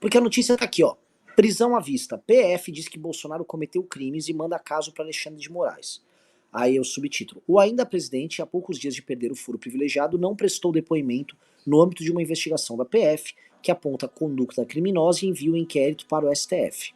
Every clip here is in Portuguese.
Porque a notícia tá aqui, ó. Prisão à vista. PF diz que Bolsonaro cometeu crimes e manda caso para Alexandre de Moraes. Aí o subtítulo. O ainda presidente, há poucos dias de perder o foro privilegiado, não prestou depoimento no âmbito de uma investigação da PF que aponta conduta criminosa e envia o inquérito para o STF.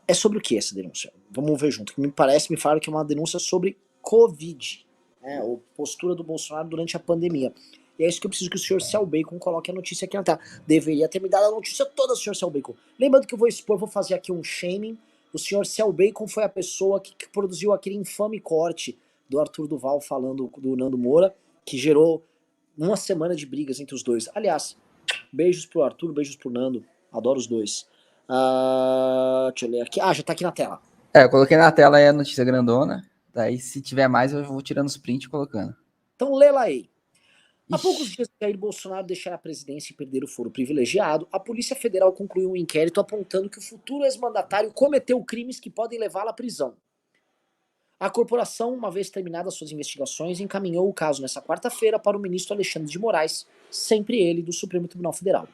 É sobre o que essa denúncia? Vamos ver junto. Me falaram que é uma denúncia sobre Covid, né, ou postura do Bolsonaro durante a pandemia. E é isso que eu preciso que o senhor Cel Bacon coloque a notícia aqui na tela. Deveria ter me dado a notícia toda, senhor Cel Bacon. Lembrando que eu vou expor, vou fazer aqui um shaming. O senhor Cel Bacon foi a pessoa que produziu aquele infame corte do Arthur Duval falando do Nando Moura, que gerou uma semana de brigas entre os dois. Aliás, beijos pro Arthur, beijos pro Nando. Adoro os dois. Deixa eu ler aqui. Já tá aqui na tela. Eu coloquei na tela aí a notícia grandona. Daí, se tiver mais, eu vou tirando os prints e colocando. Então lê lá aí. Há poucos dias de Jair Bolsonaro deixar a presidência e perder o foro privilegiado, a Polícia Federal concluiu um inquérito apontando que o futuro ex-mandatário cometeu crimes que podem levá-lo à prisão. A corporação, uma vez terminadas suas investigações, encaminhou o caso nesta quarta-feira para o ministro Alexandre de Moraes, sempre ele do Supremo Tribunal Federal.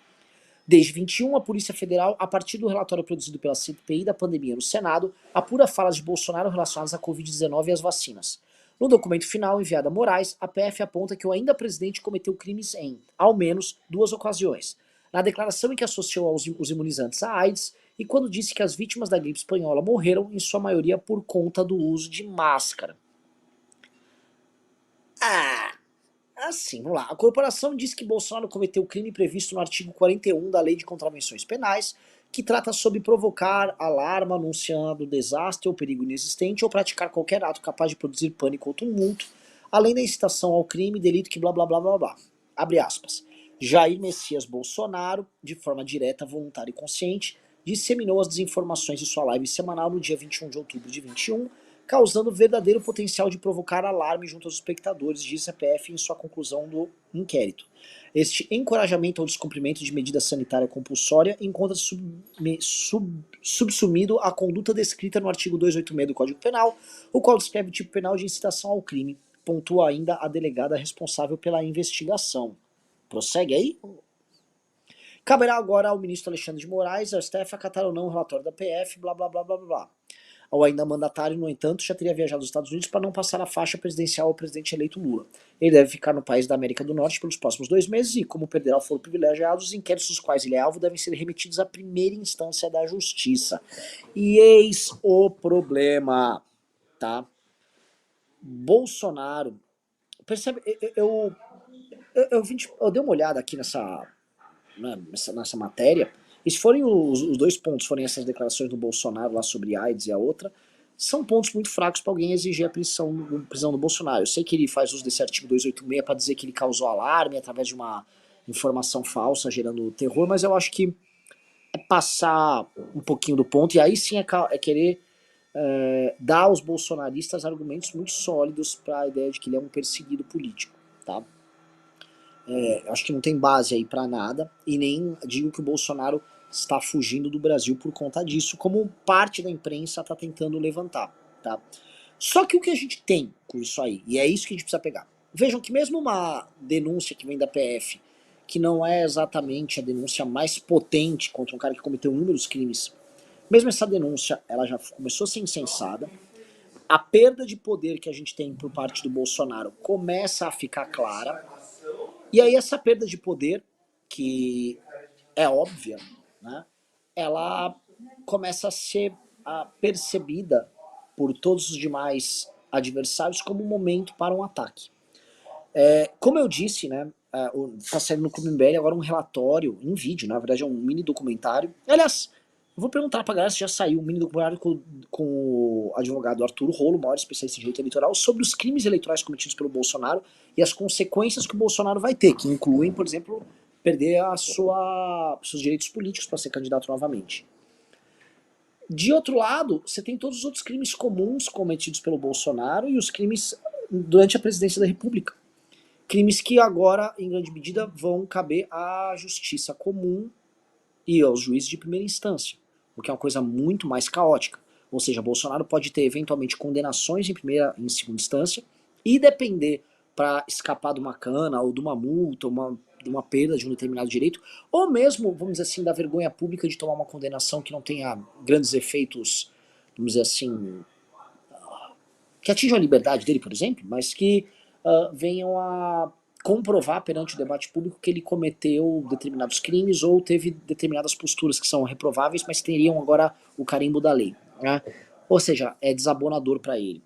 Desde 21, a Polícia Federal, a partir do relatório produzido pela CPI da pandemia no Senado, apura falas de Bolsonaro relacionadas à Covid-19 e às vacinas. No documento final enviado a Moraes, a PF aponta que o ainda presidente cometeu crimes em, ao menos, 2 ocasiões. Na declaração em que associou os imunizantes à AIDS e quando disse que as vítimas da gripe espanhola morreram, em sua maioria, por conta do uso de máscara. Assim, vamos lá. A corporação diz que Bolsonaro cometeu o crime previsto no artigo 41 da Lei de Contravenções Penais, que trata sobre provocar alarma anunciando desastre ou perigo inexistente ou praticar qualquer ato capaz de produzir pânico ou tumulto, além da incitação ao crime, delito que blá blá blá blá blá. Abre aspas. Jair Messias Bolsonaro, de forma direta, voluntária e consciente, disseminou as desinformações de sua live semanal no dia 21 de outubro de 21, causando verdadeiro potencial de provocar alarme junto aos espectadores, diz a PF em sua conclusão do inquérito. Este encorajamento ao descumprimento de medida sanitária compulsória encontra-se subsumido à conduta descrita no artigo 286 do Código Penal, o qual descreve o tipo penal de incitação ao crime, pontua ainda a delegada responsável pela investigação. Prossegue aí? Caberá agora ao ministro Alexandre de Moraes, ao STF, acatar ou não o relatório da PF, blá blá blá blá blá. Ao ainda mandatário, no entanto, já teria viajado aos Estados Unidos para não passar a faixa presidencial ao presidente eleito Lula. Ele deve ficar no país da América do Norte pelos próximos 2 meses e, como perderá o foro privilegiado, os inquéritos dos quais ele é alvo devem ser remetidos à primeira instância da justiça. E eis o problema, tá? Bolsonaro, percebe, eu dei uma olhada aqui nessa matéria. E se forem os 2 pontos, forem essas declarações do Bolsonaro lá sobre AIDS e a outra, são pontos muito fracos para alguém exigir a prisão do Bolsonaro. Eu sei que ele faz uso desse artigo 286 para dizer que ele causou alarme através de uma informação falsa gerando terror, mas eu acho que é passar um pouquinho do ponto, e aí sim é querer dar aos bolsonaristas argumentos muito sólidos para a ideia de que ele é um perseguido político, tá? Acho que não tem base aí pra nada, e nem digo que o Bolsonaro está fugindo do Brasil por conta disso, como parte da imprensa está tentando levantar, tá? Só que o que a gente tem com isso aí, e é isso que a gente precisa pegar. Vejam que mesmo uma denúncia que vem da PF, que não é exatamente a denúncia mais potente contra um cara que cometeu inúmeros crimes, mesmo essa denúncia, ela já começou a ser incensada, a perda de poder que a gente tem por parte do Bolsonaro começa a ficar clara. E aí essa perda de poder, que é óbvia, né, ela começa a ser percebida por todos os demais adversários como um momento para um ataque. Como eu disse, né, tá saindo no Clube MBL agora um relatório em vídeo, na verdade é um mini documentário. Aliás, eu vou perguntar pra galera se já saiu um mini documentário com o advogado Arthur Rolo, maior especialista em direito eleitoral, sobre os crimes eleitorais cometidos pelo Bolsonaro e as consequências que o Bolsonaro vai ter, que incluem, por exemplo, perder seus direitos políticos para ser candidato novamente. De outro lado, você tem todos os outros crimes comuns cometidos pelo Bolsonaro e os crimes durante a presidência da República. Crimes que agora, em grande medida, vão caber à justiça comum e aos juízes de primeira instância, o que é uma coisa muito mais caótica. Ou seja, Bolsonaro pode ter eventualmente condenações em primeira e em segunda instância e depender para escapar de uma cana ou de uma multa, uma de uma perda de um determinado direito, ou mesmo, vamos dizer assim, da vergonha pública de tomar uma condenação que não tenha grandes efeitos, vamos dizer assim, que atinjam a liberdade dele, por exemplo, mas que venham a comprovar perante o debate público que ele cometeu determinados crimes ou teve determinadas posturas que são reprováveis, mas teriam agora o carimbo da lei, né? Ou seja, é desabonador para ele.